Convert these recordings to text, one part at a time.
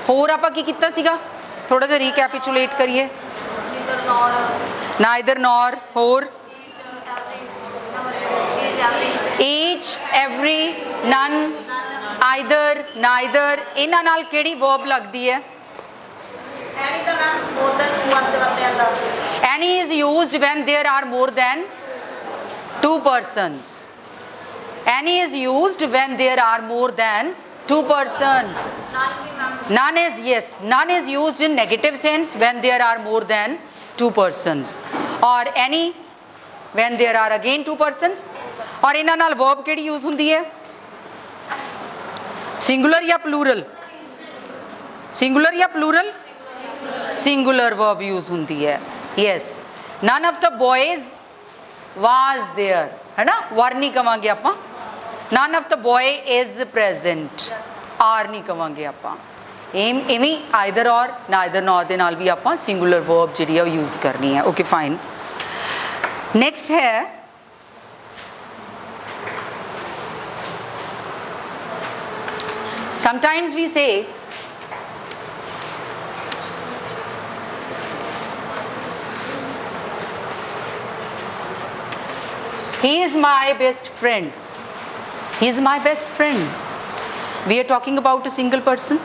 होर आपां की कीता सीगा, थोड़ा जिहा रीकैपिचुलेट करिए। नाइदर नॉर, होर each, every, none, either, neither. इन्हां नाल किहड़ी वर्ब लगदी है? Any is used when there are more than two persons. Any is used when there are more than two persons. None is, yes, none is used in negative sense when there are more than two persons. Or any when there are again two persons. और इन्हां नाल verb किहड़ी use हुंदी है? Singular या plural? Singular या plural? Singular verb use होती है। Yes, none of the boys was there, है ना, वर नहीं कवांगे आपां। None of the boy is present, are नहीं कवांगे आपां। इवें आइदर और नाइदर नॉर दे नाल भी आपां सिंगुलर वर्ब जिहड़ी है यूज करनी है। Okay fine. नेक्स्ट है sometimes we say he is my best friend. He is my best friend. We are talking about a single person.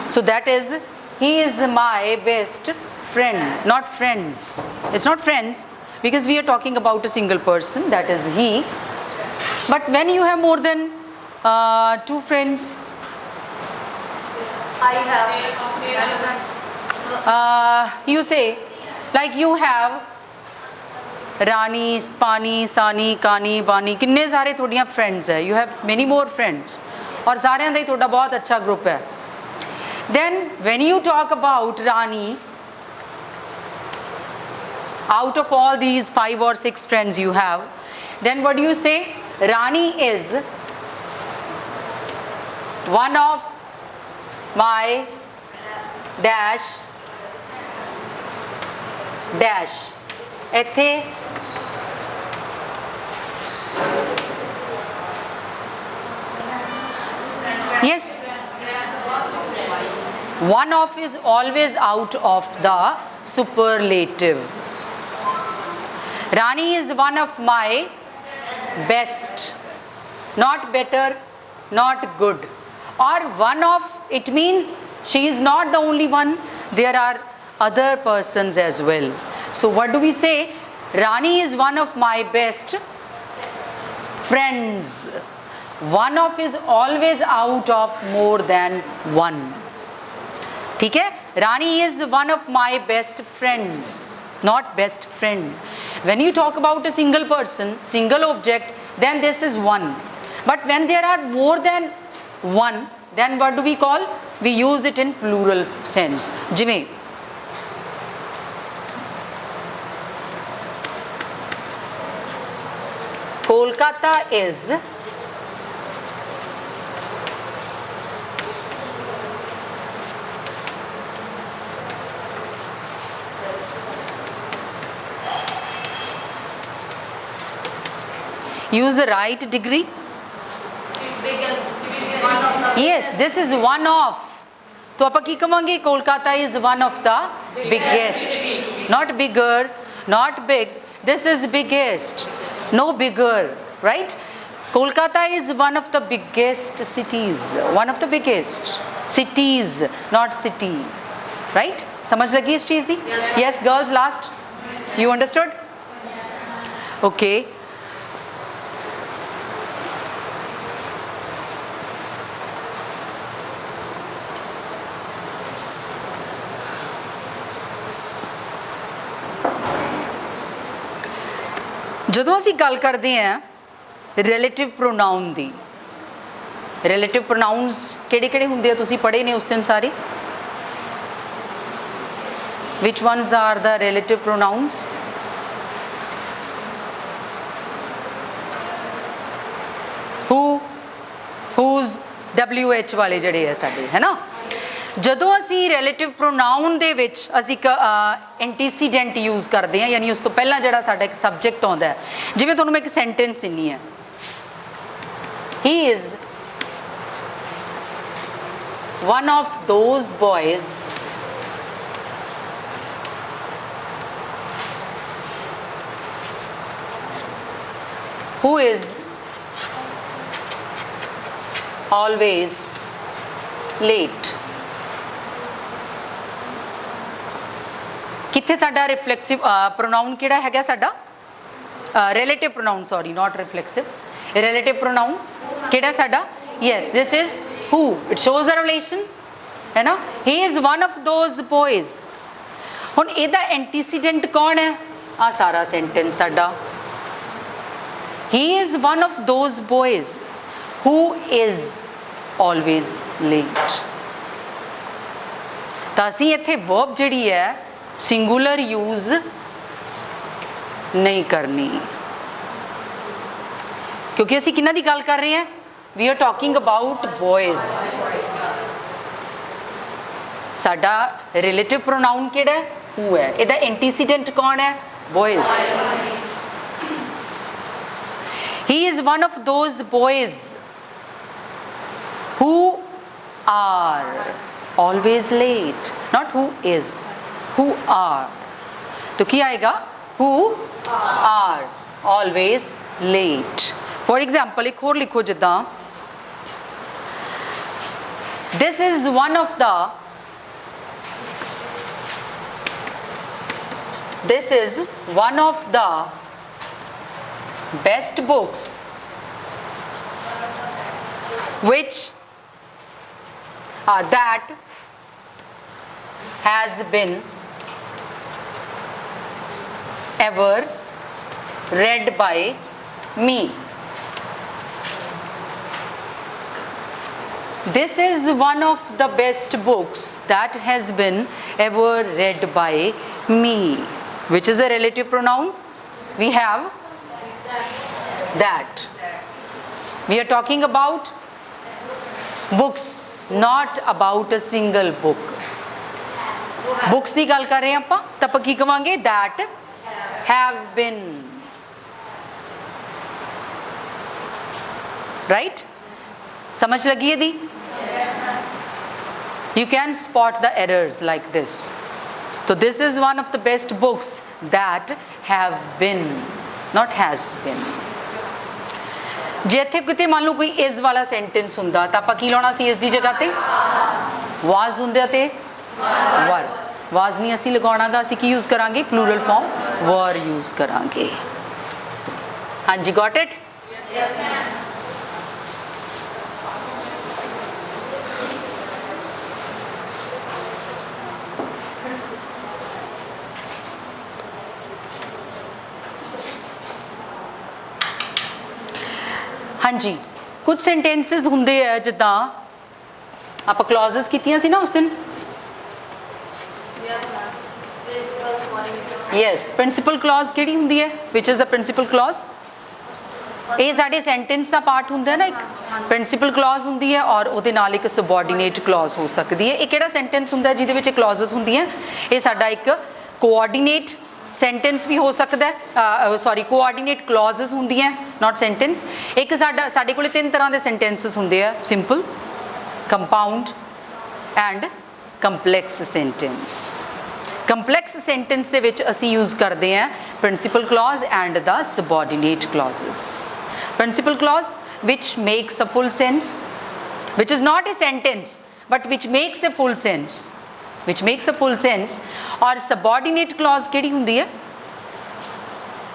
So that is, he is my best friend, not friends. It's not friends because we are talking about a single person, that is he. But when you have more than two friends, I have. You say, like you have Rani, Pani, Sani, Kani, Bani, किन्ने सारे थोड़ियाँ friends है. You have many more friends. और सारे अंदर थोड़ा बहुत अच्छा group है. Then when you talk about Rani, out of all these 5 or 6 friends you have, then what do you say? Rani is one of my dash dash. ਇੱਥੇ yes, one of is always out of the superlative. Rani is one of my best, not better, not good. Or one of, it means she is not the only one, there are other persons as well. So what do we say? Rani is one of my best friends. One of is always out of more than one. ठीक है? Rani is one of my best friends, not best friend. When you talk about a single person, single object, then this is one. But when there are more than one, then what do we call? We use it in plural sense. जिमें Kolkata is use the right degree. Yes, this is one of. तो आप की कहेंगे Kolkata is one of the biggest, not bigger, not big. This is biggest, no bigger, right? Kolkata is one of the biggest cities, one of the biggest cities, not city, right? समझ लगी इस चीज़ दी? Yes, girls, last. You understood? Okay. ਜਦੋਂ ਅਸੀਂ ਗੱਲ ਕਰਦੇ ਹਾਂ relative ਪ੍ਰੋਨਾਊਨ ਦੀ, relative ਪ੍ਰੋਨਾਊਨਸ ਕਿਹੜੇ ਕਿਹੜੇ ਹੁੰਦੇ ਆ ਤੁਸੀਂ ਪੜ੍ਹੇ ਨੇ ਉਸ ਦਿਨ ਸਾਰੇ? which ones are the relative pronouns? who, whose, wh ਵਾਲੇ ਜਿਹੜੇ ਆ ਸਾਡੇ, ਹੈ ਨਾ? ਜਦੋਂ ਅਸੀਂ ਰਿਲੇਟਿਵ ਪ੍ਰੋਨਾਊਨ ਦੇ ਵਿੱਚ ਅਸੀਂ ਇੱਕ ਐਂਟੀਸੀਡੈਂਟ ਯੂਜ਼ ਕਰਦੇ ਹਾਂ, ਯਾਨੀ ਉਸ ਤੋਂ ਪਹਿਲਾਂ ਜਿਹੜਾ ਸਾਡਾ ਇੱਕ ਸਬਜੈਕਟ ਆਉਂਦਾ ਹੈ, ਜਿਵੇਂ ਤੁਹਾਨੂੰ ਮੈਂ ਇੱਕ ਸੈਂਟੈਂਸ ਦਿੰਨੀ ਹੈ, ਹੀ is one of those boys who is always late. कित्थे साडा रिफ्लेक्सिव प्रोनाउन किहड़ा हैगा साडा relative pronoun sorry not reflexive relative pronoun किहड़ा साडा yes this is who it shows the relation है ना he is one of those boys हुण इहदा एंटीसीडेंट कौन है आ सारा सेंटेंस साडा he is one of those boys who is always late तां असीं इत्थे वर्ब जिहड़ी है सिंगुलर यूज नहीं करनी क्योंकि असी किन्ना दी गल कर रहे हैं we are talking about boys साडा रिलेटिव प्रोनाउन किहड़ा है हु है इहदा एंटीसीडेंट कौन है boys he is one of those boys who are always late not who is who are तो क्या आएगा who are always late for example एक और लिखो जिदा this is one of the best books which that has been ever read by me. This is one of the best books that has been ever read by me. Which is a relative pronoun? We have that. We are talking about books, not about a single book. Books ਦੀ ਗੱਲ ਕਰ ਰਹੇ ਹਾਂ ਆਪਾਂ ਤਾਂ ਆਪਾਂ ਕੀ ਕਵਾਂਗੇ that have been right समझ लगी है दी you can spot the errors like this so this is one of the best books that have been not has been जे इत्थे किते मान लो कोई is वाला सेंटेंस हुंदा तां आपां की लाउणा सी is दी जगह ते was हुंदा ते वर वाज नहीं असी लगाना गा असी की यूज करांगे प्लूरल फॉर्म वर यूज करांगे हाँ जी गॉट इट हाँ जी कुछ सेंटेंसेस हुंदे है जिद्दां आपां क्लॉजेस कीतियां सी ना उस दिन यस प्रिंसिपल क्लॉज किहड़ी हुंदी है which is the principal clause ये साडे सेंटेंस का पार्ट हुंदा है ना एक प्रिंसिपल क्लॉज हुंदी है और उहदे नाल एक सबऑर्डिनेट क्लॉज हो सकती है ये किहड़ा सेंटेंस हुंदा है जिहदे विच क्लॉजेस हुंदियां ये साडा एक कोऑर्डिनेट सेंटेंस भी हो सकता है सॉरी कोऑर्डिनेट क्लॉजेस हुंदियां नॉट सेंटेंस एक साडा साडे कोले तीन तरह के सेंटेंसेस हुंदे आ simple compound and complex sentence complex sentence दे विच असी यूज करते हैं principal clause and the subordinate clauses principal clause which makes a full sense which is not a sentence but which makes a full sense which makes a full sense और subordinate clause किहड़ी हुंदी है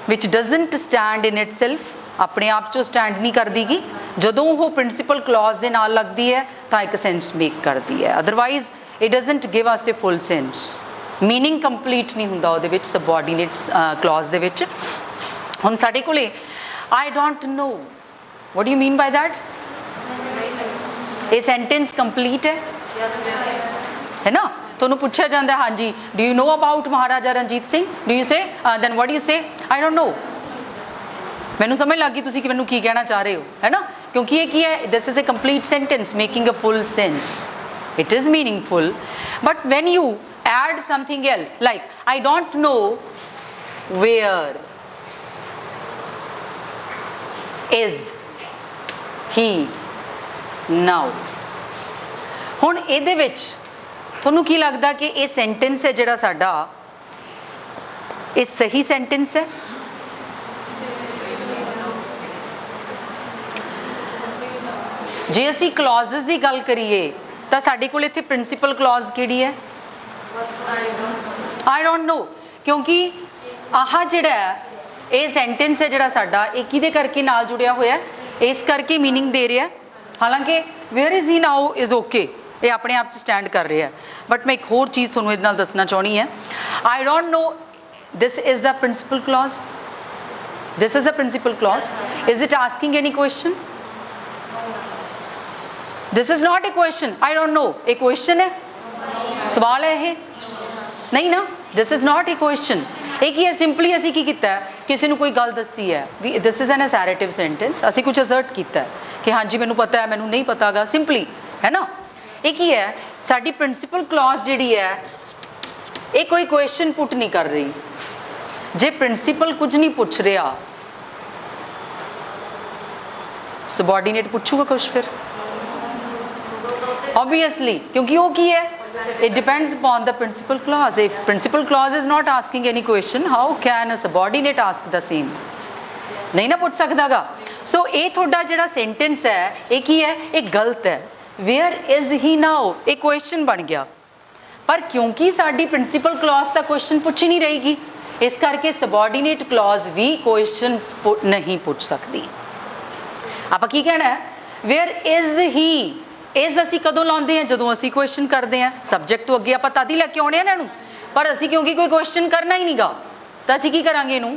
which doesn't stand in itself अपने आप चो stand नहीं करदी गी जदों वो प्रिंसिपल क्लॉज दे नाल लगदी है तां एक सेंस मेक करदी है otherwise it doesn't give us A full sense meaning complete नहीं हुंदा उहदे विच सबऑर्डिनेट क्लॉज दे विच हुण साडे कोले I don't know what do you mean by that ये सेंटेंस कंप्लीट है ना तो पूछा जाता है हाँ जी do you know about Maharaja Ranjit Singh do you say than what do you say I don't no मैनू समझ लग गई तुसीं कि मैनू की कहना चाह रहे हो है ना क्योंकि ये की है this is a complete sentence making a full sense it is meaningful but when you add something else like I don't know where is he now हुण इहदे विच तुहानूं की लगदा कि ये सेंटेंस है जिहड़ा साडा ये सही सेंटेंस है? जे असी क्लॉजेस की गल करिए तो साडे कोल इत्थे प्रिंसीपल क्लॉज किहड़ी है? आई डोंट नो, क्योंकि आह जिहड़ा ये सेंटेंस है जिहड़ा साडा ये किहदे करके नाल जुड़िया होया है, इस करके मीनिंग दे रहा है। हालांकि where is he now is okay, ये अपने आप स्टैंड कर रहा है। बट मैं एक होर चीज़ तुहानूं इहदे नाल दसना चाहनी है। I don't know, this is the principal clause, this is the principal clause. Is it asking any question? This is not a question. I don't know, एक क्वेश्चन है, सवाल है ये नहीं ना। This is not a question. एक ही है, सिंपली असी की कीता है, किसी ने कोई गल दसी है, दिस इज़ एन असैरेटिव सेंटेंस, असी कुछ असर्ट किया है कि हाँ जी मैनू पता है, मैनू नहीं पता गा, सिंपली है ना। एक ही है, साडी प्रिंसिपल क्लॉज जिहड़ी है ये कोई क्वेश्चन पुट नहीं कर रही। जे प्रिंसीपल कुछ नहीं पूछ रहा, सबॉर्डीनेट पूछूगा कुछ फिर ऑब्वियसली, क्योंकि वो की है, it depends upon the principal clause. If principal clause is not asking any question, how can a subordinate ask the same? नहीं ना पूछ सकता गा। सो ये थोड़ा जिहड़ा सेंटेंस है ये की है, ये गलत है। वेयर इज ही नाउ एक क्वेश्चन बन गया, पर क्योंकि साडी प्रिंसिपल क्लॉज का क्वेश्चन पूछ ही नहीं रहेगी, इस करके सबॉर्डीनेट क्लॉज भी क्वेश्चन नहीं पूछ सकती। आप की कहना है, वेयर इज ही, इस असी कदों लाते हैं जदों असी क्वेश्चन करते हैं, सबजैक्ट तो अगे आप तद ही लैके आने इन्हों, पर असी क्योंकि कोई क्वेश्चन करना ही नहीं गा तो असी की करांगे, इनू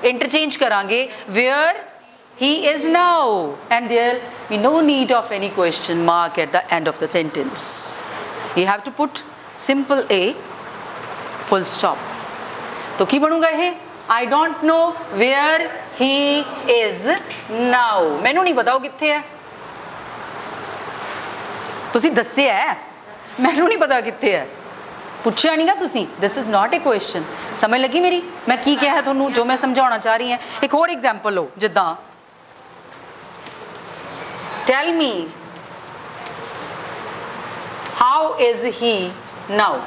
इंटरचेंज करांगे, where he is now and there be no need of any question mark at the end of the sentence. You have to put simple a full stop. तो की बनूंगा ये, I don't know where he is now, मैनू नहीं पता वो कित्थे है, तुसी दस्सिया है, मैनू नहीं पता कित्थे है, पूछा नहीं गा तुसी। This is not a question. समझ लगी मेरी, मैं की कहा तुहानू, जो मैं समझाना चाह रही हैं। एक होर एग्जाम्पल लो, जिद्दां tell me how is he now.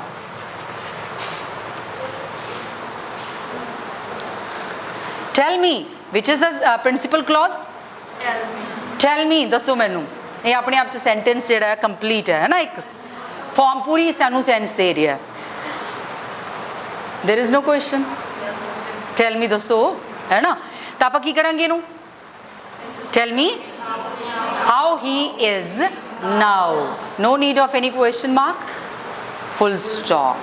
Tell me which is the principal clause, tell me दसो मैनू। ये अपने आप सेंटेंस जो कंप्लीट है ना, एक फॉर्म पूरी सानू सेंस दे रहा है। There is no question, tell me दसो, है ना। तो आप की करांगे इनू, tell me how he is now, no need of any question mark, full stop.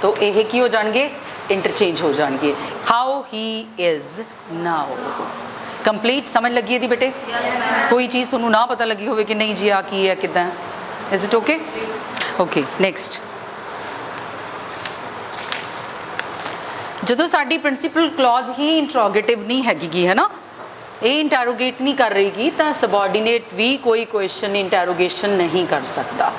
तो यह की हो जाएंगे, इंटरचेंज हो जाएंगे। How he is now complete. समझ लगी है दी बेटे? कोई चीज़ तुहानू ना पता लगी होवे कि नहीं जी आ की है किदा, is it okay? Okay next, जदों साडी प्रिंसिपल क्लॉज ही इंट्रोगेटिव नहीं हैगी है ना, ये इंटैरोगेट नहीं कर रही, तो सबॉर्डीनेट भी कोई क्वेश्चन इंटैरोगेशन नहीं कर सकता।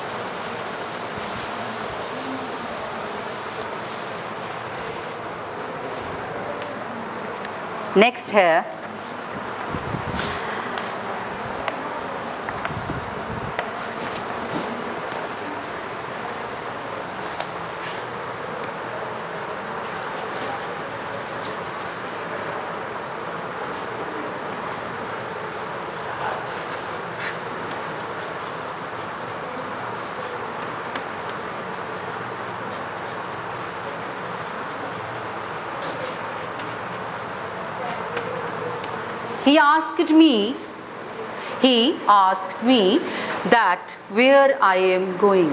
नेक्स्ट है he asked me that where I am going।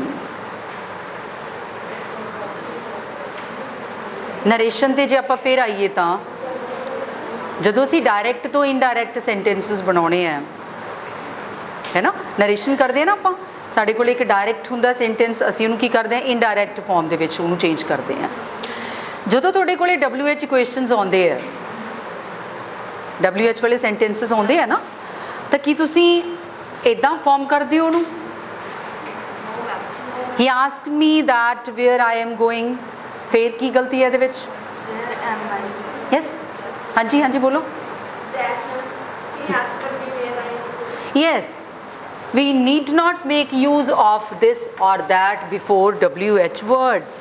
Narration ते जे आप फिर आइए तो जदों असी डायरैक्ट तो इनडायरैक्ट सेंटेंसिस बनाने हैं, है ना, नरेशन करते हैं ना आप, साडे कोल एक डायरैक्ट हुंदा सेंटेंस, असी उहनूं की करते हैं इनडायरैक्ट फॉर्म दे विच उहनूं चेंज करते हैं। जदों तुहाडे कोल WH क्वेश्चनस आउंदे है, WH वाले सेंटेंसिस आउंदे है ना, तो की तुसी इदां फॉर्म करदे हो उहनूं, he asked me that where I am going, फिर की गलती है इहदे विच? यस हाँ जी बोलो। Yes, we need not make use of this or that before WH words.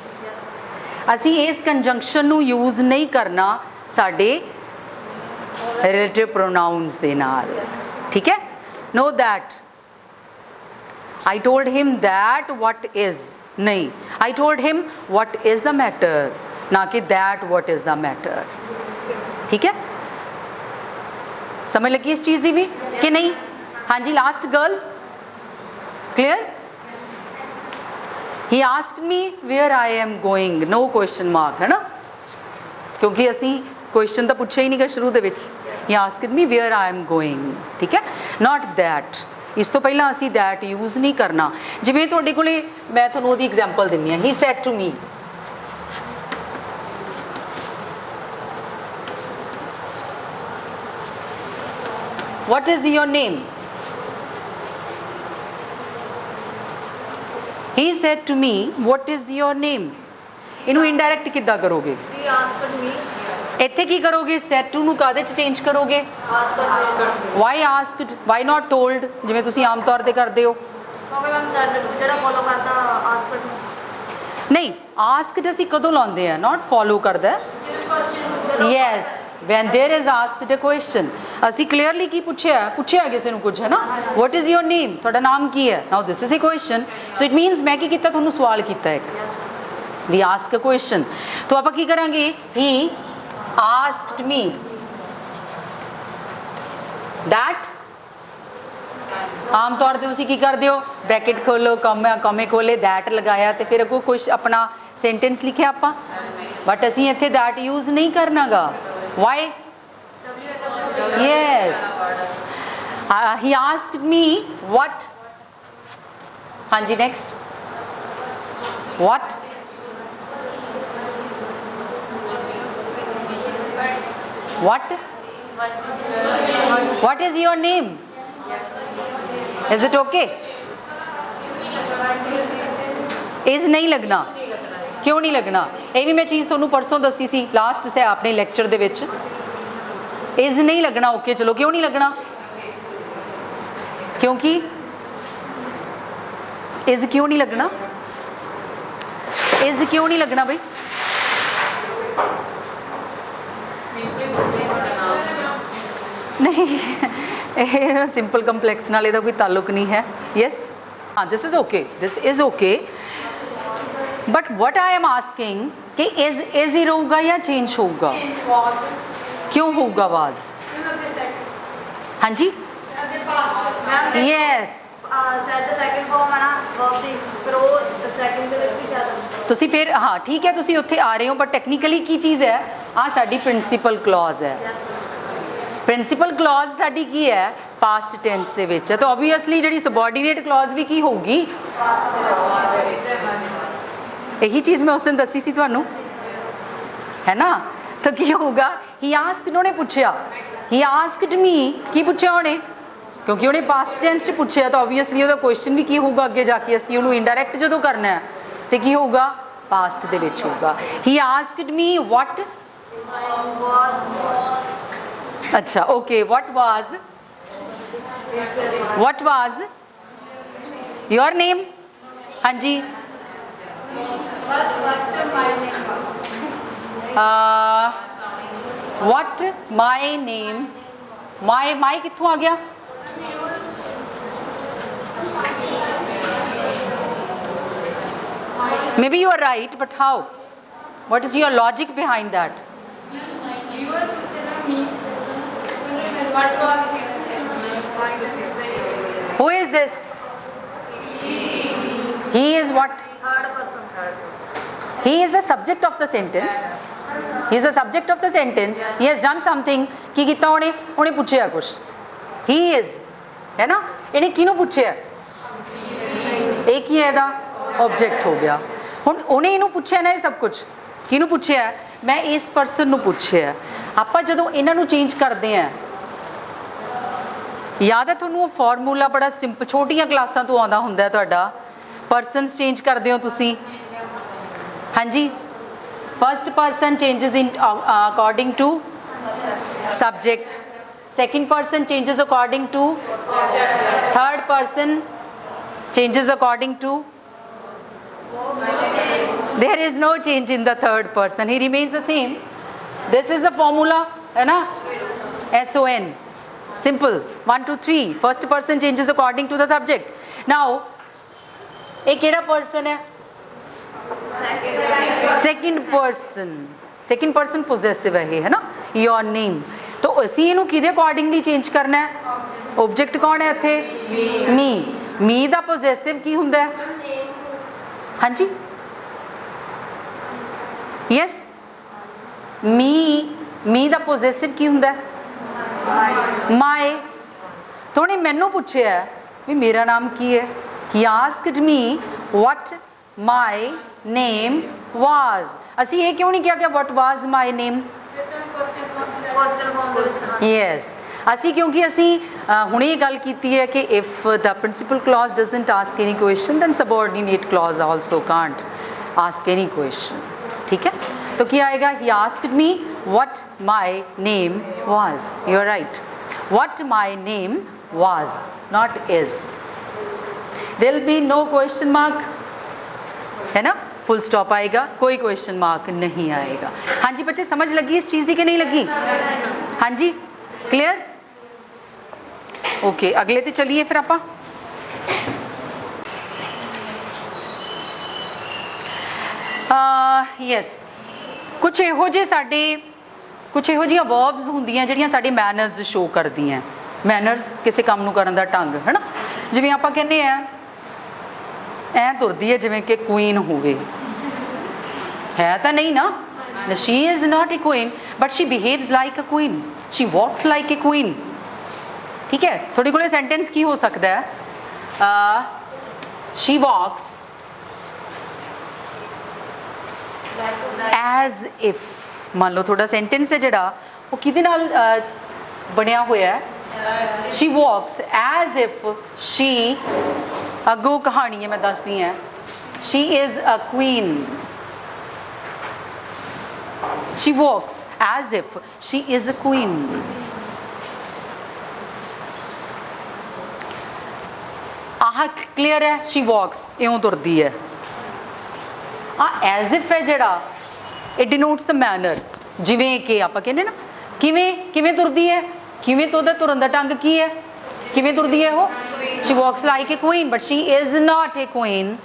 ਅਸੀਂ ਇਸ ਕੰਜੰਕਸ਼ਨ ਨੂੰ ਯੂਜ਼ ਨਹੀਂ ਕਰਨਾ ਸਾਡੇ ਰਿਲੇਟਿਵ ਪ੍ਰੋਨਾਊਨਸ ਦੇ ਨਾਲ, ਠੀਕ ਹੈ? Know that. I told him that what is, नहीं, I told him what is the matter, ना कि that what is the matter, ठीक है? समझ लगी इस चीज़ की भी कि नहीं? हाँ जी, last girls, clear? He asked me where I am going, no question mark, है ना? क्योंकि असी क्वेश्चन तो पूछा ही नहीं गा शुरू दे विच. He asked me where I am going, ठीक है? Not that. इस तो पहला असी that यूज़ नहीं करना. जिवें तुहाडे कोले मैं तुहानूं ओहदी एग्जाम्पल दिन्नी आ. He said to me, what is your name? He said to me, what is your name? इनू इनडायरेक्ट किद्दां करोगे? He asked me. ਇੱਥੇ ਕੀ ਕਰੋਗੇ? set to ਨੂੰ ਕਾਹਦੇ ਚ ਚੇਂਜ ਕਰੋਗੇ? why asked, why not told, ਜਿਵੇਂ ਤੁਸੀਂ ਆਮ ਤੌਰ ਤੇ ਕਰਦੇ ਹੋ? ਕਿਉਂਕਿ ਮੈਂ ਜਿਹੜਾ ਫੋਲੋ ਕਰਦਾ ਆਸਕਡ ਨੂੰ. ਨਹੀਂ, asked ਅਸੀਂ ਕਦੋਂ ਲਾਉਂਦੇ ਆ? not follow ਕਰਦਾ. yes, when there is asked a question. ਅਸੀਂ clearly ਕੀ ਪੁੱਛਿਆ ਕਿਸੇ ਨੂੰ ਕੁਝ, ਹੈ ਨਾ? what is your name? ਤੁਹਾਡਾ ਨਾਮ ਕੀ ਹੈ? now this is a question, so it means ਮੈਂ ਕੀ ਕੀਤਾ? ਤੁਹਾਨੂੰ ਸਵਾਲ ਕੀਤਾ ਇੱਕ. we ask a question. तो ਆਪਾਂ ਕੀ ਕਰਾਂਗੇ? he asked me that. ਆਮ ਤੌਰ ਤੇ ਤੁਸੀਂ ਕੀ ਕਰਦੇ ਹੋ? ਬ੍ਰੈਕਟ ਖੋਲੋ, ਕਮੇ ਖੋਲੇ, that ਲਗਾਇਆ ਤੇ ਫਿਰ ਅੱਗੋਂ ਕੁਝ ਆਪਣਾ ਸੈਂਟੈਂਸ ਲਿਖਿਆ ਆਪਾਂ. ਬਟ ਅਸੀਂ ਇੱਥੇ that ਯੂਜ਼ ਨਹੀਂ ਕਰਨਾਗਾ. why? yes, he asked me what. ਹਾਂਜੀ, next. what? what? what is your name? is it okay? is नहीं लगना. क्यों नहीं लगना? ये भी मैं चीज़ तुहानूं परसों दसी सी लास्ट से अपने लैक्चर दे विच. is नहीं लगना. ओके चलो, क्यों नहीं लगना? क्योंकि is क्यों नहीं लगना? is क्यों नहीं लगना भाई? नहीं, सिंपल कंपलैक्स नाल इहदा कोई ताल्लुक नहीं है. यस, हाँ, this is okay, this is okay. But what I am asking कि इज ही रहूगा या चेंज होगा? क्यों होगा वाज? हाँ जी, यस. ਤੁਸੀਂ ਫਿਰ ਹਾਂ ਠੀਕ ਹੈ, ਤੁਸੀਂ ਉੱਥੇ ਆ ਰਹੇ ਹੋ, ਬਟ ਟੈਕਨੀਕਲੀ ਕੀ ਚੀਜ਼ ਹੈ? ਆ ਸਾਡੀ ਪ੍ਰਿੰਸੀਪਲ ਕਲੌਜ਼ ਹੈ. ਪ੍ਰਿੰਸੀਪਲ ਕਲੌਜ਼ ਸਾਡੀ ਕੀ ਹੈ? ਪਾਸਟ ਟੈਂਸ ਦੇ ਵਿੱਚ ਹੈ. ਤਾਂ ਓਬਵੀਅਸਲੀ ਜਿਹੜੀ ਸਬੋਰਡੀਨੇਟ ਕਲੌਜ਼ ਵੀ ਕੀ ਹੋਊਗੀ? ਇਹੀ ਚੀਜ਼ ਮੈਂ ਉਸ ਦਿਨ ਦੱਸੀ ਸੀ ਤੁਹਾਨੂੰ, ਹੈ ਨਾ? ਤਾਂ ਕੀ ਹੋਊਗਾ? ਹੀ ਆਸਕਡ, ਉਹਨੇ ਪੁੱਛਿਆ. ਹੀ ਆਸਕਡ ਮੀ, ਕੀ ਪੁੱਛਿਆ ਉਹਨੇ? ਕਿਉਂਕਿ ਉਹਨੇ ਪਾਸਟ ਟੈਂਸ 'ਚ ਪੁੱਛਿਆ ਤਾਂ ਓਬਵੀਅਸਲੀ ਉਹਦਾ ਕੁਐਸਚਨ ਵੀ ਕੀ ਹੋਊਗਾ ਅੱਗੇ ਜਾ ਕੇ? ਅਸੀਂ ਉਹਨੂੰ ਇਨਡਾਇਰੈਕਟ ਜਦੋਂ ਕਰਨਾ ਹੈ ਤੇ ਕੀ ਹੋਊਗਾ? ਪਾਸਟ ਦੇ ਵਿੱਚ ਹੋਊਗਾ. ਹੀ ਆਸਕਡ ਮੀ what. अच्छा, okay, what was your name? हाँ जी, what my name? my कित्थों आ गया? maybe you are right, but how? what is your logic behind that? Who is this? He is what? Third person. He is the subject of the sentence. He is the subject of the sentence. He has done something. ਕੀ ਕੀਤਾ ਉਹਨੇ? ਉਹਨੇ ਪੁੱਛਿਆ ਕੁਛ. He is, ਹੈ ਨਾ? ਇਹਨੇ ਕਿਹਨੂੰ ਪੁੱਛਿਆ? ਇਹ ਕੀ ਹੈ? ਇਹਦਾ ਆਬਜੈਕਟ ਹੋ ਗਿਆ. ਹੁਣ ਉਹਨੇ ਇਹਨੂੰ ਪੁੱਛਿਆ ਨਾ ਇਹ ਸਭ ਕੁਝ. ਕਿਹਨੂੰ ਪੁੱਛਿਆ? ਮੈਂ ਇਸ ਪਰਸਨ ਨੂੰ ਪੁੱਛਿਆ. ਆਪਾਂ ਜਦੋਂ ਇਹਨਾਂ ਨੂੰ ਚੇਂਜ ਕਰਦੇ ਹਾਂ, याद है ਤੁਹਾਨੂੰ ਉਹ ਫਾਰਮੂਲਾ ਬੜਾ ਸਿੰਪਲ ਛੋਟੀਆਂ ਕਲਾਸਾਂ ਤੋਂ ਆਉਂਦਾ ਹੁੰਦਾ ਤੁਹਾਡਾ. ਪਰਸਨਸ ਚੇਂਜ ਕਰਦੇ ਹੋ ਤੁਸੀਂ, ਹਾਂਜੀ? First person changes in according to subject, second person changes according to, third person changes according to, there is no change in the third person, he remains the same. This is the formula, है ना, SON, simple, 1 2 3, first person changes according to the subject. Now एक केड़ा person है, second person possessive है ना, your name, तो ਅਸੀਂ ਇਹਨੂੰ ਕਿਹਦੇ ਅਕੋਰਡਿੰਗਲੀ ਚੇਂਜ ਕਰਨਾ ਹੈ, ਆਬਜੈਕਟ ਕੌਣ ਹੈ ਇੱਥੇ, me ਦਾ possessive ਕੀ ਹੁੰਦਾ ਹੈ, ਹਾਂਜੀ ਯੈਸ, me ਦਾ possessive ਕੀ ਹੁੰਦਾ ਹੈ, my, ਥੋੜੀ ਮੈਨੂੰ ਪੁੱਛਿਆ ਵੀ ਮੇਰਾ ਨਾਮ ਕੀ ਹੈ, he asked me what my name was, ਅਸੀਂ ਇਹ ਕਿਉਂ ਨਹੀਂ ਕਿਹਾ ਕਿ what was my name, yes, ਅਸੀਂ ਕਿਉਂਕਿ ਅਸੀਂ ਹੁਣੇ ਇਹ ਗੱਲ ਕੀਤੀ ਹੈ ਕਿ if the principal clause doesn't ask any question then subordinate clause also can't ask any question, ठीक है, तो क्या आएगा, he asked me what my name was, you are right, what my name was, not is, there will be no question mark, है ना, full stop आएगा, कोई question mark नहीं आएगा। हाँ जी बच्चे, समझ लगी इस चीज़ की कि नहीं लगी, हाँ जी क्लियर, ओके, अगले ते चलिए फिर आप यस, कुछ ਇਹੋ ਜਿਹੇ ਸਾਡੇ ਕੁਝ ਇਹੋ ਜਿਹੀਆਂ ਵਰਬਸ ਹੁੰਦੀਆਂ ਜਿਹੜੀਆਂ ਸਾਡੇ ਮੈਨਰਸ ਸ਼ੋ ਕਰਦੀਆਂ, ਮੈਨਰਸ ਕਿਸੇ ਕੰਮ ਨੂੰ ਕਰਨ ਦਾ ਢੰਗ, ਹੈ ਨਾ, ਜਿਵੇਂ ਆਪਾਂ ਕਹਿੰਦੇ ਆ ਐ ਤੁਰਦੀ ਹੈ ਜਿਵੇਂ ਕਿ ਕੁਈਨ ਹੋਵੇ, ਹੈ ਤਾਂ ਨਹੀਂ ਨਾ, she is not a queen but she behaves like a queen, she walks like a queen, ठीक है, थोड़ी कोले सेंटेंस की हो सकता है, she walks as if, मान लो थोड़ा सेंटेंस है जड़ा वो किदे नाल बनया होया है, she walks as if she, अगो कहानी है मैं दसदी हैं, she is a queen, she walks as if she is a queen, ah clear है, she walks इउं तुरदी है, as if है जड़ा it denotes the manner, जिवें कि आप कहने ना किवें किवें तुरदी है, किवें तो तुरन दा ढंग की है, किवें तुरदी है वो, she walks like a queen but she is not a queen,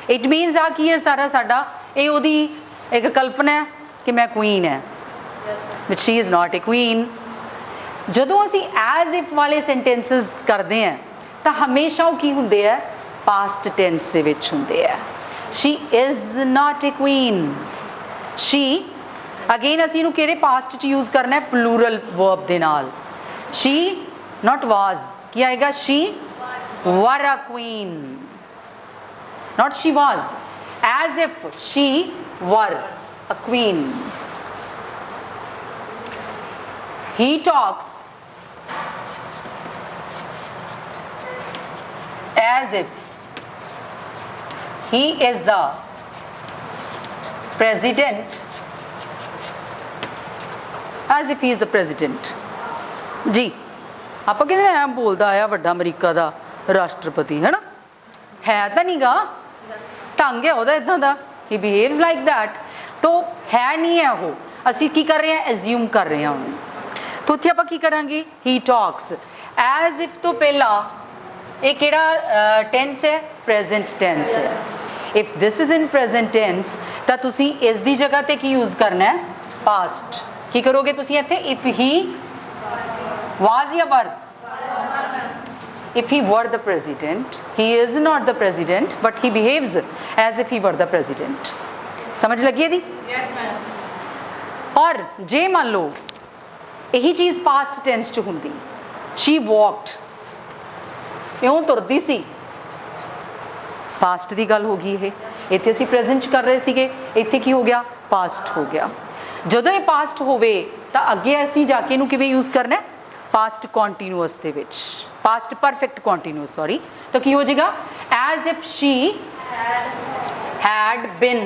it means आ की है सारा साडा ये ओदी एक कल्पना है कि मैं क्वीन है, but she is not a queen। जदों असी as if वाले sentences करते हैं तो हमेशा वो की हुंदे है, past tense दे विच हुंदे है, she is not a queen, she again असी इहनूं किहड़े past च यूज करना है, plural verb दे नाल, she not was, क्या आएगा, she were a queen, not she was, as if she were a queen, he talks as if he is the president, as if he is the president, जी ਆਪਾਂ ਕਹਿੰਦੇ ਐ ਬੋਲਦਾ ਆ ਵੱਡਾ America ਦਾ ਰਾਸ਼ਟਰਪਤੀ, ਹੈ ਨਾ, ਹੈ ਤਾਂ ਨਹੀਂ ਗਾ, ਢੰਗ ਹੈ ਉਹਦਾ ਇਦਾਂ ਦਾ, he behaves like that, तो है नहीं है वो, ਅਸੀਂ ਕੀ ਕਰ ਰਹੇ ਹਾਂ, assume ਕਰ ਰਹੇ ਹਾਂ ਉਹਨੂੰ, तो ਉੱਥੇ ਆਪਾਂ ਕੀ ਕਰਾਂਗੇ, he talks as if ਤੋਂ ਪਹਿਲਾਂ ਇਹ ਕਿਹੜਾ tense ਹੈ, present tense ਹੈ, if this is in present tense ਤਾਂ ਤੁਸੀਂ ਇਸ ਦੀ ਜਗ੍ਹਾ ਤੇ ਕੀ यूज़ करना है, past, ਕੀ ਕਰੋਗੇ ਤੁਸੀਂ ਇੱਥੇ, if he was या were, if he were the president, he is not the president but he behaves as if he were the president, समझ लगी दी, और जे मान लो यही चीज़ past tense च हुंदी, she walked इउं तुरदी सी, past दी गल हो गई है, इत्थे असीं present च कर रहे सीगे, इत्थे की हो गया, past हो गया, जदों ये past होवे तां अगे असीं जाके इहनूं किवें यूज़ करना है, past continuous ਦੇ ਵਿੱਚ, past perfect continuous सॉरी, तो की हो जाएगा, as if she had been,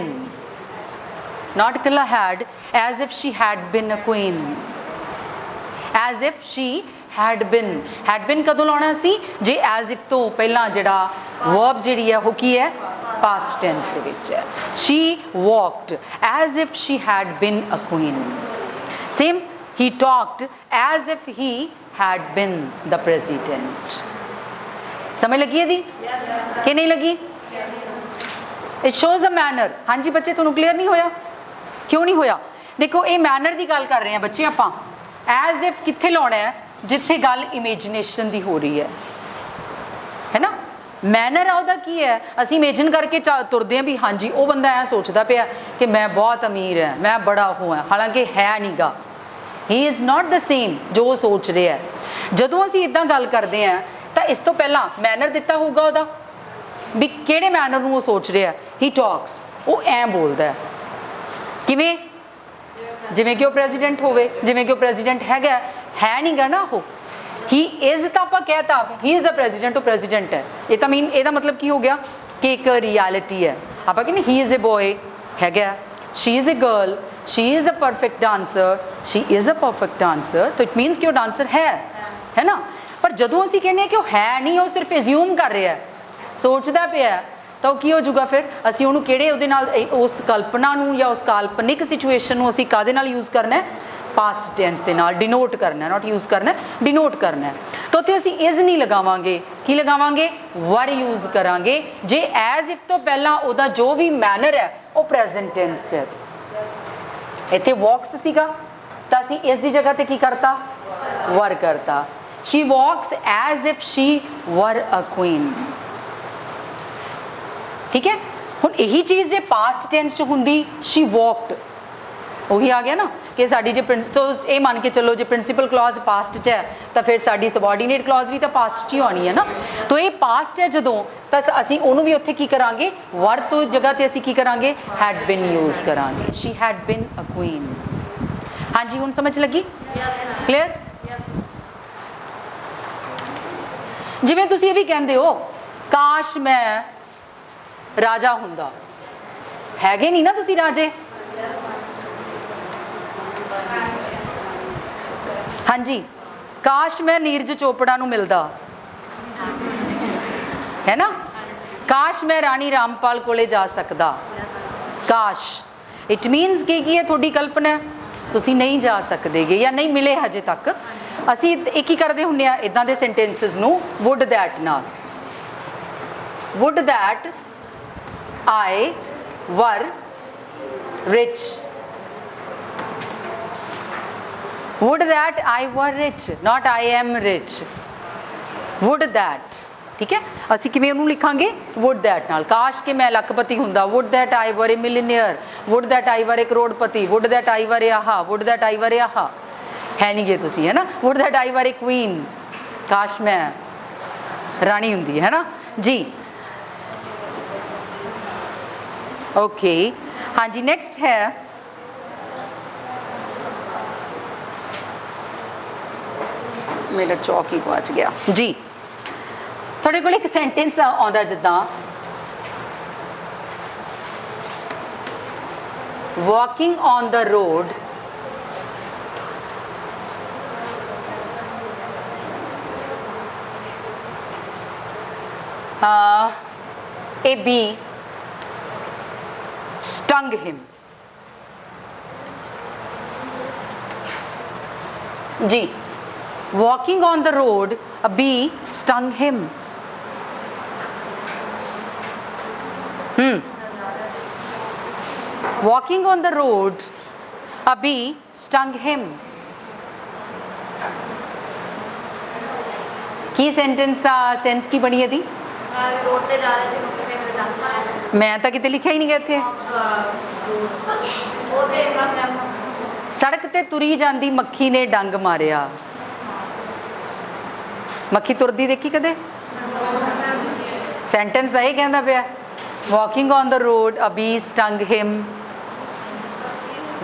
not killa had, as if she had been a queen, as if she had been कदों लाना सी जे एज इफ तो पहला जिहड़ा वर्ब जिहड़ी है वो की है पास्ट टेंस दे विच है she walked as if she had been a queen same he talked as if he had been the president समझ लगी है दी कि नहीं लगी इट शोज अ मैनर हाँ जी बच्चे तुहानूं क्लीयर नहीं होया क्यों नहीं होया देखो ये मैनर की गल कर रहे हैं बच्चे आपां एज इफ कित्थे लाउणा है जिथे गल इमेजिनेशन की हो रही है ना मैनर ਉਹਦਾ की है ਅਸੀਂ इमेजिन करके तुरते हैं भी हाँ जी वो बंदा ऐ सोचता पिया कि मैं बहुत अमीर है मैं बड़ा हो है हालांकि है नहीं गा he is not the same जो वो सोच रहा है जदों ਅਸੀਂ इदां गल करते हैं तो इस तो पहला मैनर दिता होगा ਉਹਦਾ भी ਕਿਹੜੇ मैनर ਨੂੰ ਉਹ सोच रहा है ही टॉक्स वो ऐ बोलता है किवें जिमें कि वो प्रेजिडेंट होवे जिमें कि वो प्रेजिडेंट है नहीं गा ना वो ही इज़ तो आप कहता ही इज़ द प्रेजिडेंट वो प्रेजिडेंट है ये तो मीन ਇਹਦਾ मतलब की हो गया कि एक रियलिटी है आप कहने ही इज़ ए बॉय है she is a girl she is a perfect dancer she is a perfect dancer तो इट मीनस कि वो डांसर है ना पर जदों ਅਸੀਂ कहने कि वो है नहीं वो सिर्फ एज्यूम कर रहा है सोचता पिया तो की हो जाऊगा फिर असी उन्होंने किहड़े उहदे नाल उस कल्पना नूं या उस काल्पनिक सिचुएशन नूं असी काहदे नाल यूज़ करना है पास्ट टेंस के नाल डिनोट करना है नॉट यूज़ करना है डिनोट करना है तो उत्थे असी इज़ नहीं लगावांगे की लगावांगे वर यूज़ करांगे जे एज इफ तो पहला उहदा जो भी मैनर है वो प्रेजेंट टेंस है इत्थे वॉक्स सीगा तो असी इस दी जगह ते की करता वर करता she walks as if she were a queen ठीक है हुण यही चीज़ जे पास्ट टेंस च हुंदी शी वॉकड वही आ गया ना कि साडी जे तो ये मान के चलो जो प्रिंसीपल क्लॉज पास्ट च है तो फिर साडी सबॉर्डीनेट क्लॉज भी तो पास्ट च ही आनी है ना तो ये पास्ट है जदों तो असी उहनूं भी उत्थे की करांगे वर तो जगह ते असी की करांगे हैड बिन यूज़ करांगे she had been a queen हाँ जी हुण समझ लगी क्लीयर जिवें तुसीं ये भी कहंदे हो काश मैं राजा हुंदा हैगे नहीं ना तुसी राजे हाँ जी काश मैं नीरज चोपड़ा नूं मिलदा है ना काश मैं रानी रामपाल कोले जा सकदा काश इट मीनस की है थोड़ी कल्पना है तुसी नहीं जा सकते या नहीं मिले हजे तक असी एक ही करते हुंदे आ इदां दे सेंटेंसेस नूं वुड दैट नाल would that I were rich would that I were rich not I am rich would that ठीक है ਅਸੀਂ ਕਿਵੇਂ ਉਹਨੂੰ ਲਿਖਾਂਗੇ would that ਨਾਲ ਕਾਸ਼ ਕਿ ਮੈਂ ਲੱਖਪਤੀ ਹੁੰਦਾ would that I were a millionaire would that I were a Crorepati would that I were ਆਹਾ would that I were ਆਹਾ ਹੈ ਨਹੀਂ ਗੇ ਤੁਸੀਂ ਹੈ ਨਾ would that I were a queen ਕਾਸ਼ ਮੈਂ ਰਾਣੀ ਹੁੰਦੀ ਹੈ ਨਾ जी ओके हाँ जी नेक्स्ट है मेरा चौक ही गुआच गया जी थोड़े को एक सेंटेंस आउंदा जिद्दां walking on the road a bee stung him जी walking on the road a bee stung him walking on the road a bee stung him की सेंटेंस का सेंस की बनी है दी रोड पे जा रहे थे मक्खी ने मेरे डंक मारा मैं तो कितने लिखा ही नहीं गए थे वो देखा मैं सड़क ते तुरी जांदी मक्खी ने डंग मारिया मक्खी तुरदी देखी कदे सेंटेंस यही कहता पाया walking on the road a bee stung him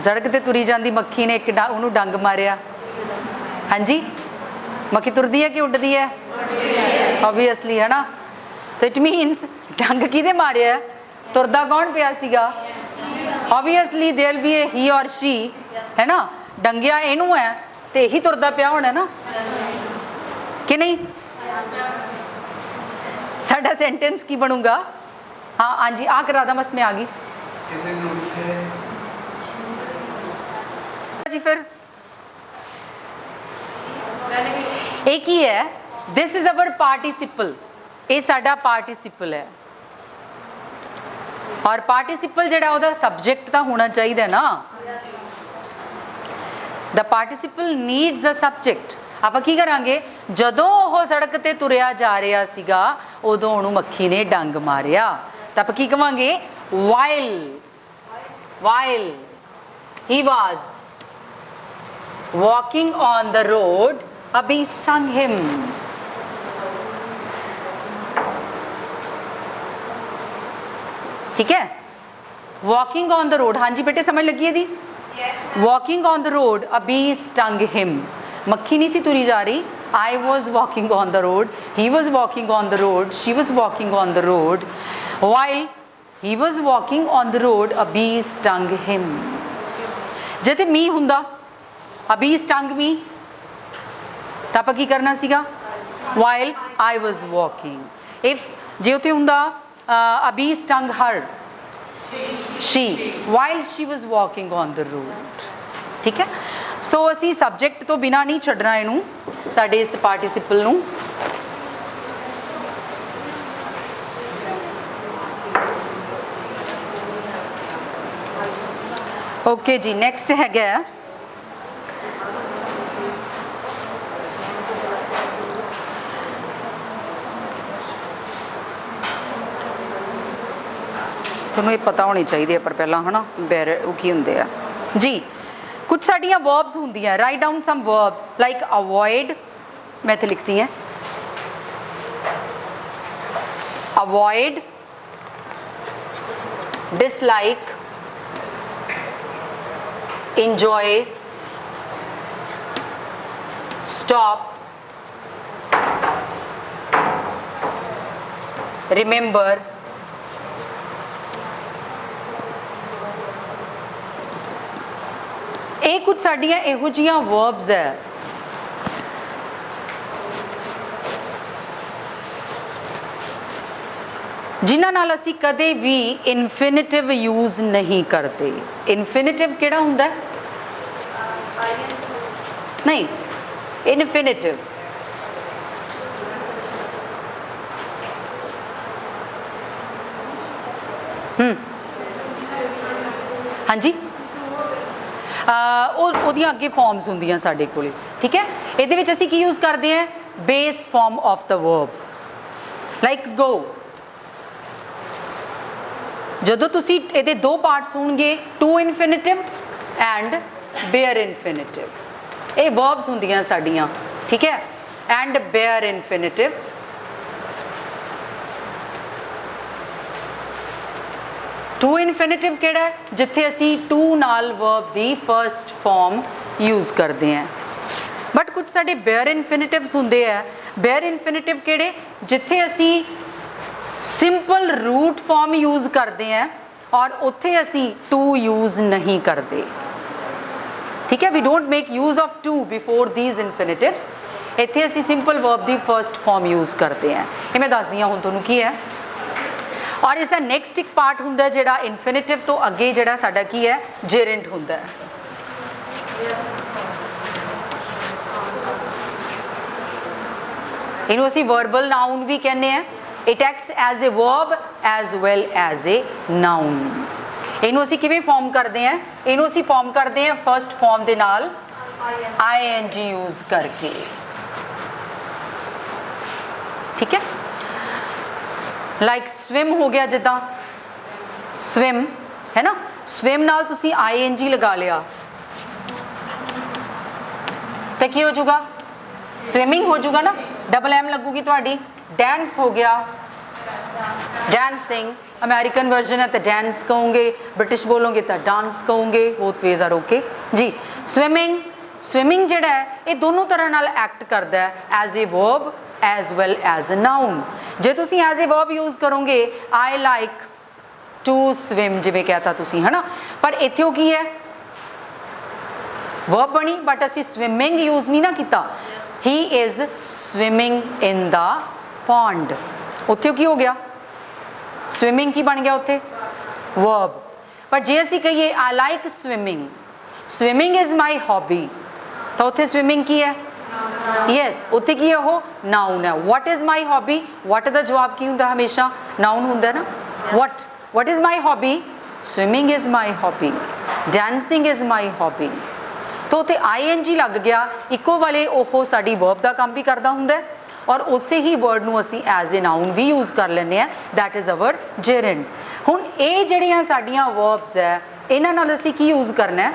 सड़क ते तुरी जांदी मक्खी ने एक उन्होंने डंग मारिया हाँ जी मक्खी तुरदी है कि उड़दी है ऑब्वियसली है ना तो इट मीनस डंग किदे मारिया तुरदा कौन पिया सीगा ऑब्वियसली देयर बी ए ही और शी है ना डंगिया इनू है तो यही तुरदा पिया होना ना कि नहीं? साडा सेंटेंस की बनूगा? हाँ हाँ जी, आ करा दा, बस मैं आ गई जी। फिर एक ही है, दिस इज अवर पार्टिसिपल, ये साडा पार्टिसिपल है। और पार्टिसिपल जिहड़ा ओहदा सब्जेक्ट तो होना चाहिए ना, the participle needs a subject. ਆਪਾਂ ਕੀ ਕਰਾਂਗੇ, ਜਦੋਂ ਉਹ ਸੜਕ ਤੇ ਤੁਰਿਆ ਜਾ ਰਿਹਾ ਸੀਗਾ ਉਦੋਂ ਉਹਨੂੰ ਮੱਖੀ ਨੇ ਡੰਗ ਮਾਰਿਆ, ਤਾਂ ਆਪਾਂ ਕੀ ਕਵਾਂਗੇ, while he was walking on the road a bee stung him। ठीक है, walking on the road, हाँ जी बेटे समझ लगी है दी? walking on the road a bee stung him। मक्खी नहीं सी तुरी जा रही, I was walking on the road, he was walking on the road, she was walking on the road, while he was walking on the road a bee stung him। जे ते me हुंदा a bee stung me ਤਾਂ ਆਪਾਂ ਕੀ ਕਰਨਾ ਸੀਗਾ, while I was walking। if ਜੇ ਉੱਥੇ ਹੁੰਦਾ a bee stung her, she, while she was walking on the road। ठीक है, सो असी सब्जेक्ट तो बिना नहीं छड्डना इनू, साडे इस पार्टिसिपल नू। ओके जी, नैक्सट हैगा तुहानूं ये पता होनी चाहिए पर पहला है ना बैर वो की हुंदे आ जी। कुछ साड़ियाँ वर्ब्स होंदियां, write down some verbs like avoid, मैं इत्थे लिखती हैं avoid, dislike, enjoy, stop, remember, ਇਹ ਕੁਝ ਸਾਡੀਆਂ ਇਹੋ ਜਿਹੀਆਂ ਵਰਬਸ ਹੈ ਜਿਨ੍ਹਾਂ ਨਾਲ ਅਸੀਂ ਕਦੇ ਵੀ ਇਨਫਿਨਿਟਿਵ ਯੂਜ਼ ਨਹੀਂ ਕਰਦੇ। ਇਨਫਿਨਿਟਿਵ ਕਿਹੜਾ ਹੁੰਦਾ ਹੈ? ਨਹੀਂ, ਇਨਫਿਨਿਟਿਵ हाँ जी, ਉਹਦੀਆਂ ਅੱਗੇ ਫਾਰਮਸ ਹੁੰਦੀਆਂ ਸਾਡੇ ਕੋਲੇ। ਠੀਕ ਹੈ, ਇਹਦੇ ਵਿੱਚ ਅਸੀਂ ਕੀ ਯੂਜ਼ ਕਰਦੇ ਹਾਂ, base form of the verb, like go. ਜਦੋਂ ਤੁਸੀਂ ਇਹਦੇ ਦੋ ਪਾਰਟਸ ਹੋਣਗੇ, to infinitive and bare infinitive, ਇਹ ਵਰਬਸ ਹੁੰਦੀਆਂ ਸਾਡੀਆਂ। ਠੀਕ ਹੈ, and bare infinitive, to infinitive ਕਿਹੜਾ ਹੈ, ਜਿੱਥੇ ਅਸੀਂ ਟੂ ਨਾਲ ਵਰਬ ਦੀ ਫਰਸਟ ਫਾਰਮ ਯੂਜ਼ ਕਰਦੇ ਹਾਂ। ਬਟ ਕੁਝ ਸਾਡੇ ਬੇਅਰ ਇਨਫਿਨਿਟਿਵਸ ਹੁੰਦੇ ਆ। ਬੇਅਰ ਇਨਫਿਨਿਟਿਵ ਕਿਹੜੇ, ਜਿੱਥੇ ਅਸੀਂ ਸਿੰਪਲ रूट फॉर्म यूज़ करते हैं और उत्थे असी टू यूज़ नहीं करते। ठीक है, we don't make use of to before these infinitives, इत्थे असी सिंपल वर्ब दी फर्स्ट फॉर्म यूज़ करते हैं। ये मैं दस दी हुण तुहानूं की है। और इसका नैक्सट एक पार्ट हुंदा जिहड़ा इनफिनिटिव तो अगे जिहड़ा साडा की है, जेरेंट हुंदा है। इहनूं असी वर्बल नाउन भी कहने हैं। It acts as a verb as well as a noun। इनू असी किवें फॉर्म करते हैं, इनू असी फॉर्म करते हैं फर्स्ट फॉर्म दे नाल ing यूज करके। ठीक है, लाइक स्विम हो गया, जिदा स्विम है ना, स्विम नाल तुसी ing लगा लिया तो की हो जाऊगा, स्विमिंग हो जाऊगा ना, डबल एम लगूगी तुहाडी। डांस हो गया, डांसिंग, अमेरिकन वर्जन है तो डांस कहोगे, ब्रिटिश बोलोगे तो डांस कहोगे, बोथ वेज आर ओके जी। स्विमिंग, स्विमिंग जिहड़ा है ये दोनों तरह नाल एक्ट करता है, as a verb as well as a noun. जे तुसीं एज ए वर्ब यूज़ करोगे, आई लाइक टू स्विम जिवें कहता तुसीं, है ना, पर इत्थे की है वर्ब बनी, बट असीं स्विमिंग यूज़ नहीं ना किया। He is swimming in the pond. उत्थे की हो गया, स्विमिंग की बन गया उत्थे वर्ब। पर जे असी कहिए I like swimming, swimming is my hobby, तो उत्थे स्विमिंग की है, यस उत्थे की है, वो नाउन है। What is my hobby, what दा जवाब की हुंदा, हमेशा नाउन हुंदा ना। What is my hobby, swimming is my hobby, dancing is my hobby. तो उत्थे ING लग गया, इको वाले ओहो साडी वर्ब का काम भी करता हुंदा है, और उसे ही वर्ड नूं असी एज ए नाउन भी यूज कर लेने हैं, दैट इज अवर जेरेंड। हुण ये जिहड़ियां साडीआं वर्ब्स है, इन्हां नाल असी की यूज करना है,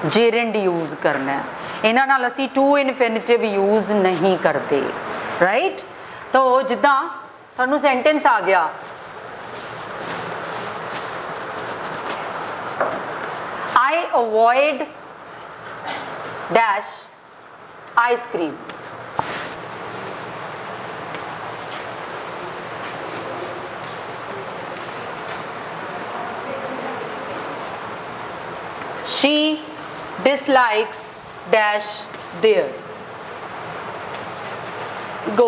जेरेंड यूज करना है। इन्हां नाल असी टू इनफिनिटिव यूज नहीं करते, राइट। तो जिद्दां तुहानूं सेंटेंस आ गया, I avoid dash ice cream. She dislikes dash there. Go.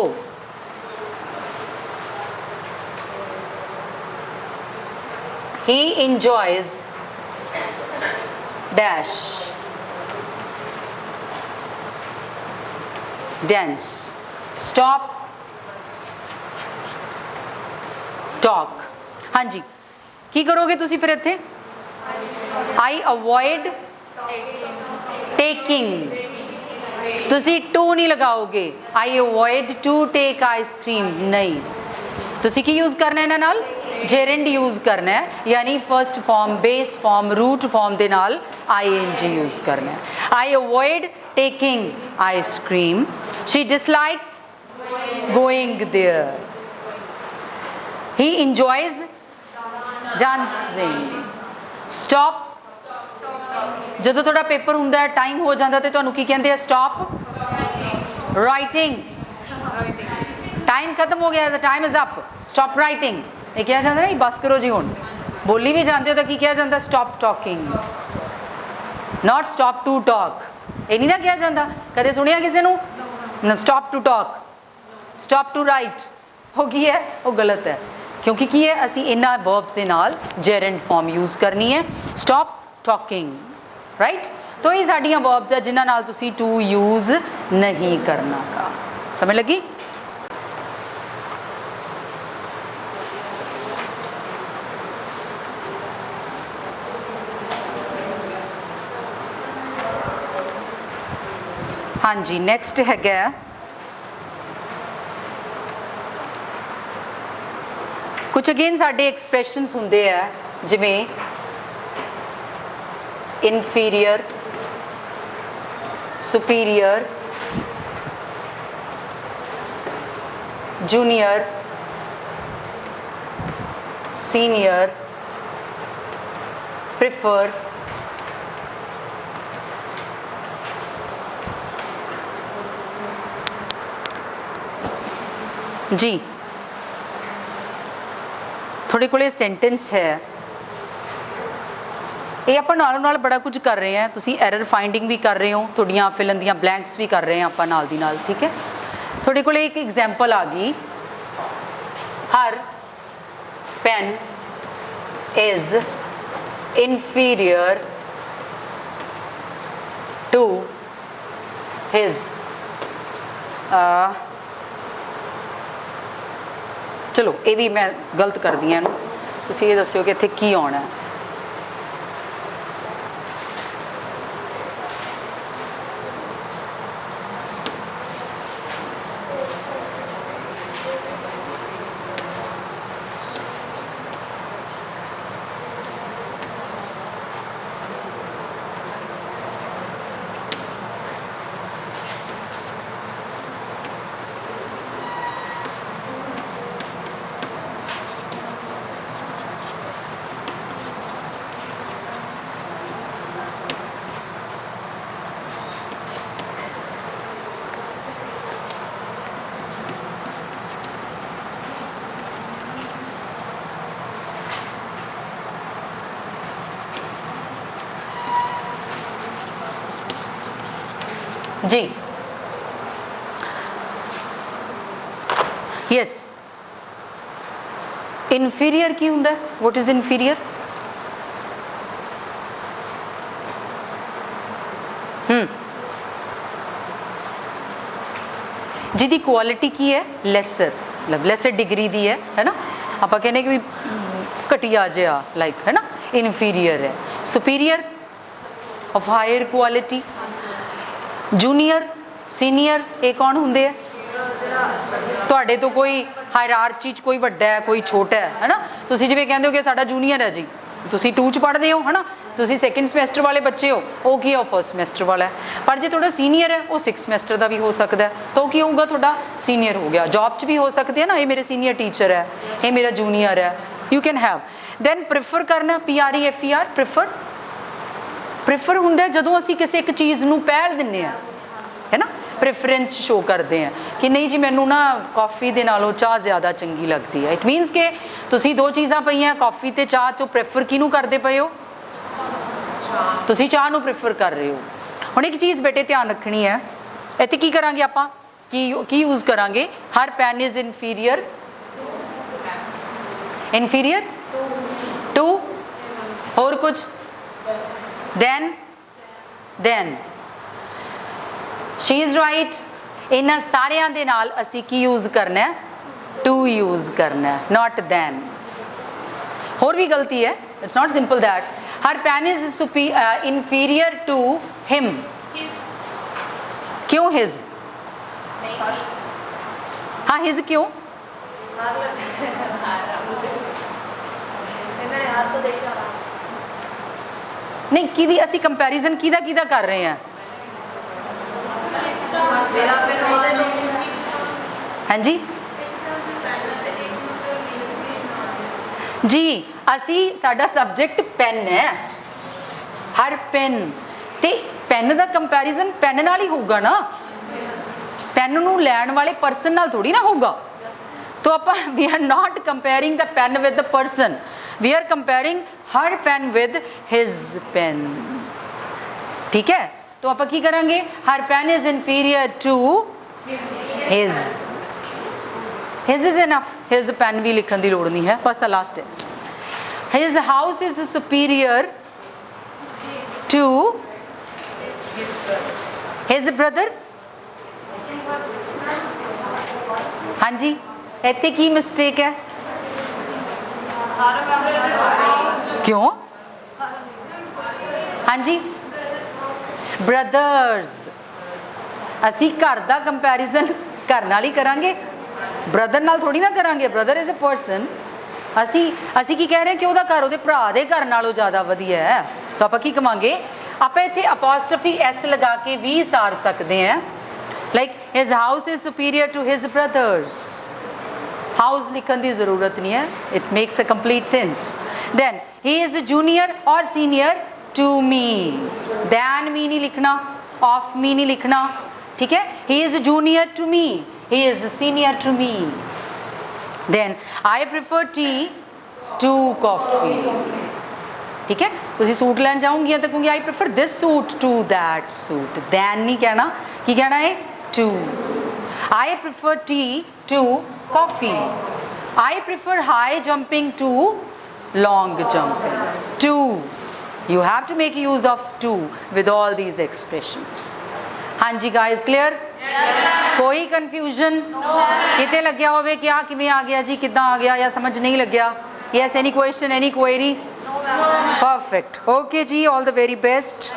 He enjoys dash dance. Stop. Talk. हाँ जी, की करोगे तुसी फिर इत्थे? I avoid taking, तुसी टू नहीं लगाओगे, I avoid to take ice cream नहीं, तुसी की यूज करना है ना नाल, जेरेंड यूज करना है, यानी first form, base form, root form दे नाल ING यूज करना है। I avoid taking ice cream, she dislikes going there, he enjoys dancing। Stop, जदों थोड़ा पेपर हुंदा है, टाइम हो जाता तो तुहानूं की कहंदे आ, स्टॉप राइटिंग, टाइम खत्म हो गया, time is up, stop writing. ये कहा जाता है बस करो जी, हुण बोली भी जानते हो तो की कहा जाता, stop talking, not stop to talk. ये नहीं ना कहा जाता, कदे सुनिया किसी नूं, stop to talk, stop to write, हो की है, वो गलत है, क्योंकि की है असी इन्हां वर्ब्स दे नाल जेरेंड फॉर्म यूज करनी है। Stop talking, right. तो ये साडियां वर्ब्स है जिन्हां नाल तुसी टू यूज नहीं करना का, समझ लगी। हाँ जी, नैक्सट है कुछ अगेन साडे एक्सप्रैशनस हुंदे है, जिवें inferior, superior, junior, senior, prefer, जी थोड़े कोले सेंटेंस है, ये आप नालों नाल बड़ा कुछ कर रहे हैं, तुसी एरर फाइंडिंग भी कर रहे हो, थोड़ियां फिलन दियां ब्लैंक्स भी कर रहे हैं आप नाल दी नाल, ठीक है। थोड़े कोले एक एग्जाम्पल आ गई, her pen is inferior to his, चलो ये भी मैं गलत कर दी, तुसी ये दस्सिओ कि इत्थे की आना है। जी यस इनफीरियर की हुंदा है? What is inferior? जिहदी क्वालिटी की है लैसर, मतलब लैसर डिग्री दी है ना। आप कहने कि घटिया जिहा लाइक है ना, इनफीरियर है। Superior of higher quality. Junior senior ये कौन होंगे? ਤੁਹਾਡੇ ਤੋਂ कोई हायरार्ची च कोई ਵੱਡਾ है कोई छोटा है ना। ਤੁਸੀਂ ਜਿਵੇਂ ਕਹਿੰਦੇ ਹੋ ਕਿ ਸਾਡਾ ਜੂਨੀਅਰ ਹੈ ਜੀ, ਤੁਸੀਂ 2 ਚ ਪੜ੍ਹਦੇ ਹੋ है ना, ਤੁਸੀਂ ਸੈਕੰਡ ਸਮੈਸਟਰ ਵਾਲੇ ਬੱਚੇ ਹੋ, ਉਹ ਕੀ ਹੈ ਉਹ ਫਸਟ ਸਮੈਸਟਰ ਵਾਲਾ ਹੈ। ਪਰ ਜੇ ਤੁਹਾਡਾ ਸੀਨੀਅਰ ਹੈ ਉਹ 6 ਸਮੈਸਟਰ ਦਾ ਵੀ ਹੋ ਸਕਦਾ ਹੈ, ਤਾਂ ਉਹ ਕੀ ਹੋਊਗਾ ਤੁਹਾਡਾ ਸੀਨੀਅਰ ਹੋ ਗਿਆ। ਜੌਬ 'ਚ ਵੀ ਹੋ ਸਕਦੇ ਹੈ ਨਾ, ਇਹ ਮੇਰੇ ਸੀਨੀਅਰ ਟੀਚਰ ਹੈ, ਇਹ ਮੇਰਾ ਜੂਨੀਅਰ ਹੈ, you can have. Than prefer ਕਰਨਾ, PREFER ਪ੍ਰੀਫਰ। ਪ੍ਰੀਫਰ ਹੁੰਦਾ ਜਦੋਂ ਅਸੀਂ ਕਿਸੇ ਇੱਕ ਚੀਜ਼ ਨੂੰ ਪਹਿਲ ਦਿੰਦੇ ਹਾਂ है ना, प्रेफरेंस शो करते हैं कि नहीं जी मैनू ना कॉफ़ी दे नालों चाह ज़्यादा चंगी लगती है। इट मीनस कि तुसी 2 चीज़ां पईयां, कॉफ़ी ते चाह चो प्रेफर किनू करते पे हो? तुसी चाह नू प्रेफर कर रहे हो। हुण एक चीज़ बेटे ध्यान रखनी है, इत्थे की करांगे आपां, की यूज़ करांगे? Her pen is inferior, inferior to होर कुछ, then शी इज़ राइट। इन्हां सारियां दे नाल असी की यूज़ करना है? टू यूज़ करना है, नॉट दैन। होर भी गलती है, it's not simple that. Her pen is inferior to him. क्यों हिज? हाँ हिज क्यों? नहीं किदी असी कंपैरिजन किदा कर रहे हैं? हाँ जी जी, असी साडा सब्जेक्ट पेन है। हर पेन ते पेन का कंपैरिजन पेन नाल ही होगा ना, पेन नूं लैण वाले परसन नाल थोड़ी ना होगा। तो आप we are not comparing the pen with the person, we are comparing her pen with his pen. ठीक है, तो आप की करेंगे? Her pen is inferior to his. His is enough, his pen भी लिखने की लोड़ नहीं है, बस लास्ट है। His house is superior to his brother. हाँ जी, इत्थे की मिस्टेक है? क्यों? हाँ जी, ब्रदर्स। असी घर का कंपैरिजन घर नाल ही करांगे, ब्रदर नाल थोड़ी ना करांगे। Brother is a person. असी की कह रहे हैं कि वह घर वो भरा के घर नालों ज़्यादा वधिया है, तो आप की कहांगे? आप इत्थे अपॉस्ट्रफी एस लगा के भी सार सकते हैं, like his house is superior to his brothers. House लिखने की जरूरत नहीं है, it makes a complete sense. Then he is junior और senior to me. Than me नहीं लिखना, ऑफ मी नहीं लिखना, ठीक है। He is junior to me, he is senior to me. Then I prefer tea to coffee. ठीक है, तुम सूट लैन जाऊंगी तो कहूँगी I prefer this suit to that suit. Than नहीं कहना, की कहना है? To. I prefer tea to coffee. I prefer high jumping to long jumping. To, you have to make use of to with all these expressions। हाँ जी guys, clear? कोई confusion किते लग्या होवे क्या किवें आ गया जी, किद्दां आ गया या समझ नहीं लग्या? Yes, any question, any query? Perfect, okay जी, ऑल द वेरी बेस्ट।